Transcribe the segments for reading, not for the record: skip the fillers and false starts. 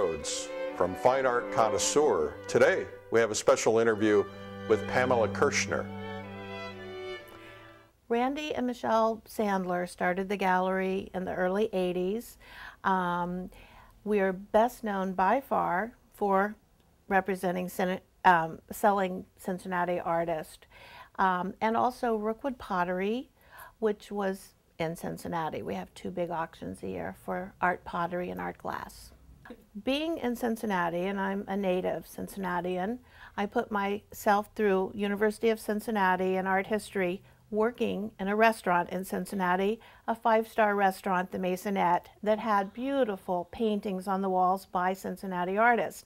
episodes from Fine Art Connoisseur. Today, we have a special interview with Pamela Kirchner. Randy and Michelle Sandler started the gallery in the early 80s. We are best known by far for representing selling Cincinnati artists, and also Rookwood Pottery, which was in Cincinnati. We have two big auctions a year for art pottery and art glass. Being in Cincinnati, and I'm a native Cincinnatian, I put myself through University of Cincinnati and art history, working in a restaurant in Cincinnati, a five-star restaurant, the Masonette, that had beautiful paintings on the walls by Cincinnati artists.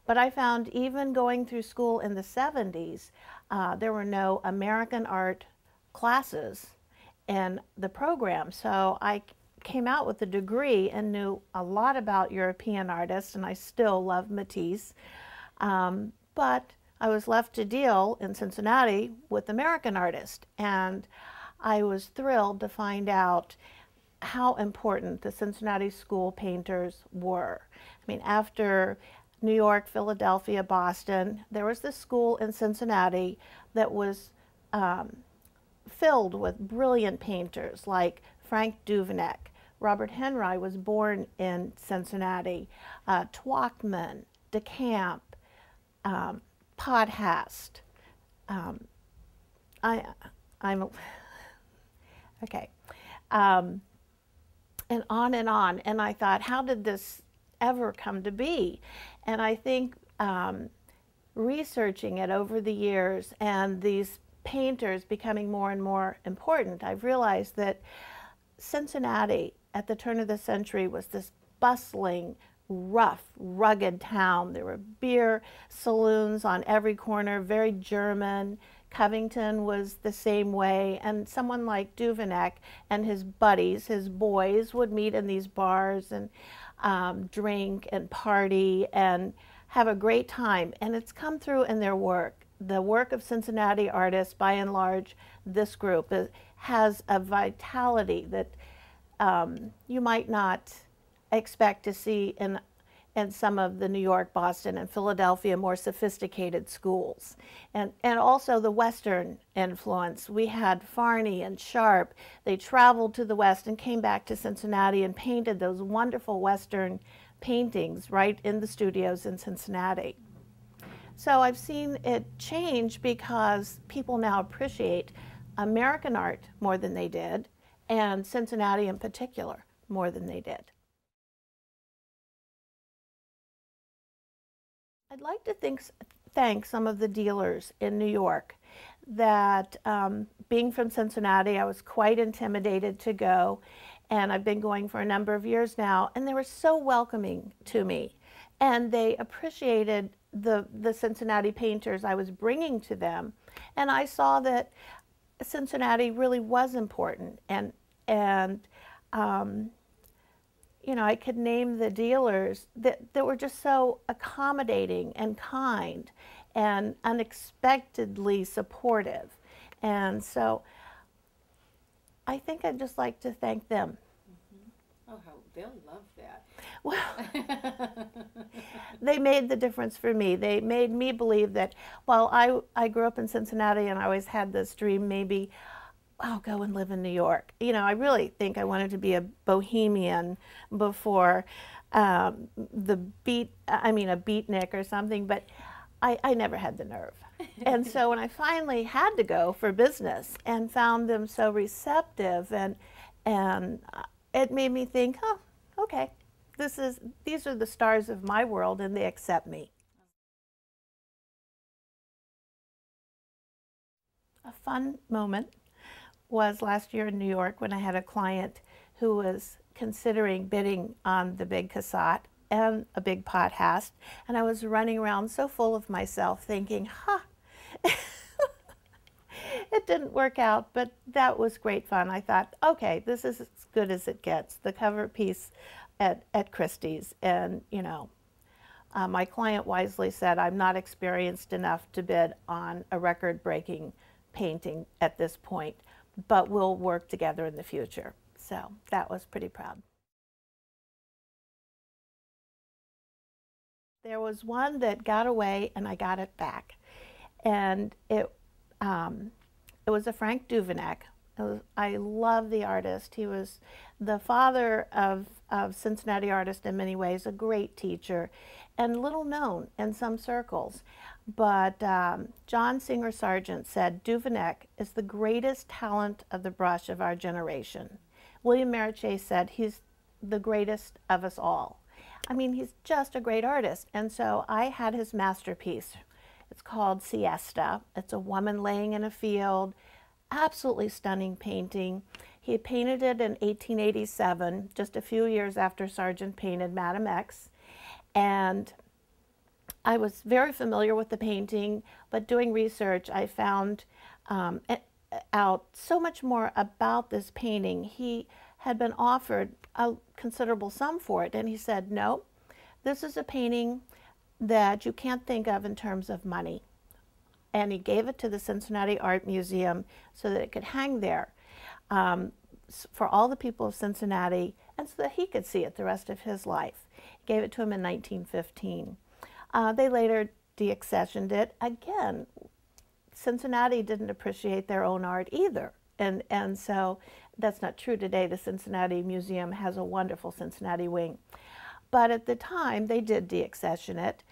But I found even going through school in the 70s, there were no American art classes in the program. So I came out with a degree and knew a lot about European artists, and I still love Matisse. But I was left to deal in Cincinnati with American artists, and I was thrilled to find out how important the Cincinnati school painters were. I mean, after New York, Philadelphia, Boston, there was this school in Cincinnati that was filled with brilliant painters like Frank Duveneck. Robert Henry was born in Cincinnati. Twachtman, DeCamp, Podhast. I'm okay, and on and on. And I thought, how did this ever come to be? And I think researching it over the years and these painters becoming more and more important, I've realized that Cincinnati at the turn of the century was this bustling, rough, rugged town. There were beer saloons on every corner, very German. Covington was the same way, and someone like Duveneck and his buddies, his boys, would meet in these bars and drink and party and have a great time. And it's come through in their work. The work of Cincinnati artists, by and large, this group has a vitality that you might not expect to see in some of the New York, Boston, and Philadelphia more sophisticated schools. And also the Western influence. We had Farney and Sharp. They traveled to the West and came back to Cincinnati and painted those wonderful Western paintings right in the studios in Cincinnati. So I've seen it change because people now appreciate American art more than they did, and Cincinnati in particular more than they did. I'd like to thank some of the dealers in New York that, being from Cincinnati, I was quite intimidated to go, and I've been going for a number of years now, and they were so welcoming to me, and they appreciated the Cincinnati painters I was bringing to them, and I saw that Cincinnati really was important, and you know, I could name the dealers that were just so accommodating and kind and unexpectedly supportive. And so I think I'd just like to thank them. Mm-hmm. Oh, they'll love that. Well, they made the difference for me. They made me believe that, well, I grew up in Cincinnati and I always had this dream, maybe I'll go and live in New York. You know, I really think I wanted to be a bohemian before a beatnik or something, but I never had the nerve. And so when I finally had to go for business and found them so receptive, and it made me think, oh, okay, these are the stars of my world and they accept me. A fun moment was last year in New York when I had a client who was considering bidding on the big Cassatt and a big Podhast, and I was running around so full of myself thinking, it didn't work out, but that was great fun. I thought, okay, this is as good as it gets, the cover piece at Christie's. And you know, my client wisely said, I'm not experienced enough to bid on a record-breaking painting at this point, but we'll work together in the future. So that was pretty proud. There was one that got away and I got it back. And it was a Frank Duveneck. I love the artist. He was the father of Cincinnati artist in many ways, a great teacher, and little known in some circles. But John Singer Sargent said, Duveneck is the greatest talent of the brush of our generation. William Marichal said, he's the greatest of us all. I mean, he's just a great artist. And so I had his masterpiece. It's called Siesta. It's a woman laying in a field. Absolutely stunning painting. He painted it in 1887, just a few years after Sargent painted Madame X. And I was very familiar with the painting, but doing research, I found out so much more about this painting. He had been offered a considerable sum for it, and he said, no, this is a painting that you can't think of in terms of money. And he gave it to the Cincinnati Art Museum so that it could hang there for all the people of Cincinnati, and so that he could see it the rest of his life. He gave it to him in 1915. They later deaccessioned it. Again, Cincinnati didn't appreciate their own art either. And so that's not true today. The Cincinnati Museum has a wonderful Cincinnati wing. But at the time, they did deaccession it,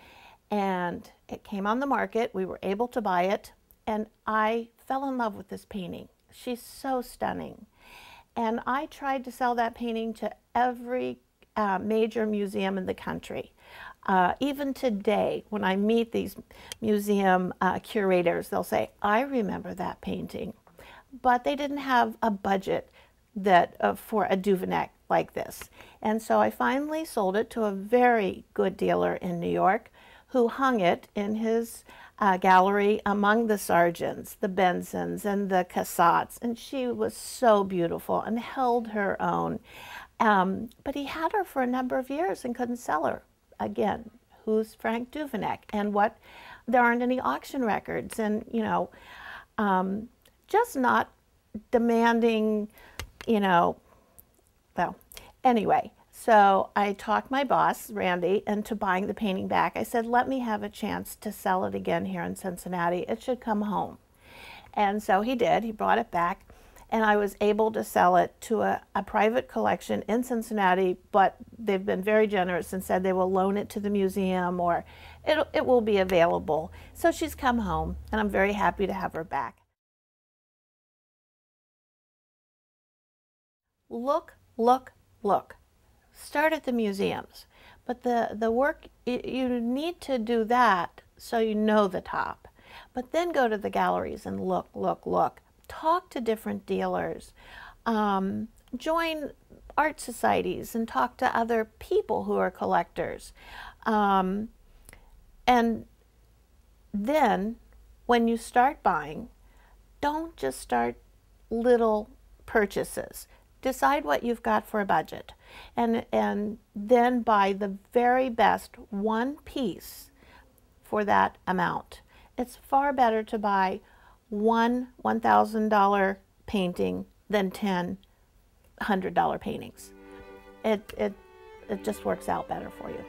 and it came on the market. We were able to buy it, and I fell in love with this painting. She's so stunning. And I tried to sell that painting to every major museum in the country. Even today, when I meet these museum curators, they'll say, I remember that painting. But they didn't have a budget that for a Duveneck like this. And so I finally sold it to a very good dealer in New York who hung it in his gallery among the Sargents, the Bensons, and the Cassattes. And she was so beautiful and held her own. But he had her for a number of years and couldn't sell her. Again, who's Frank Duveneck? And what, there aren't any auction records. And, you know, just not demanding, you know, well, anyway, so I talked my boss, Randy, into buying the painting back. I said, let me have a chance to sell it again here in Cincinnati. It should come home. And so he did. He brought it back, and I was able to sell it to a private collection in Cincinnati, but they've been very generous and said they will loan it to the museum, or it will be available. So she's come home, and I'm very happy to have her back. Look, look, look. Start at the museums. But the work, you need to do that so you know the top. But then go to the galleries and look, look, look. Talk to different dealers. Join art societies and talk to other people who are collectors. And then when you start buying, don't just start little purchases. Decide what you've got for a budget, and then buy the very best one piece for that amount. It's far better to buy one $1,000 painting than 10 $100 paintings. It just works out better for you.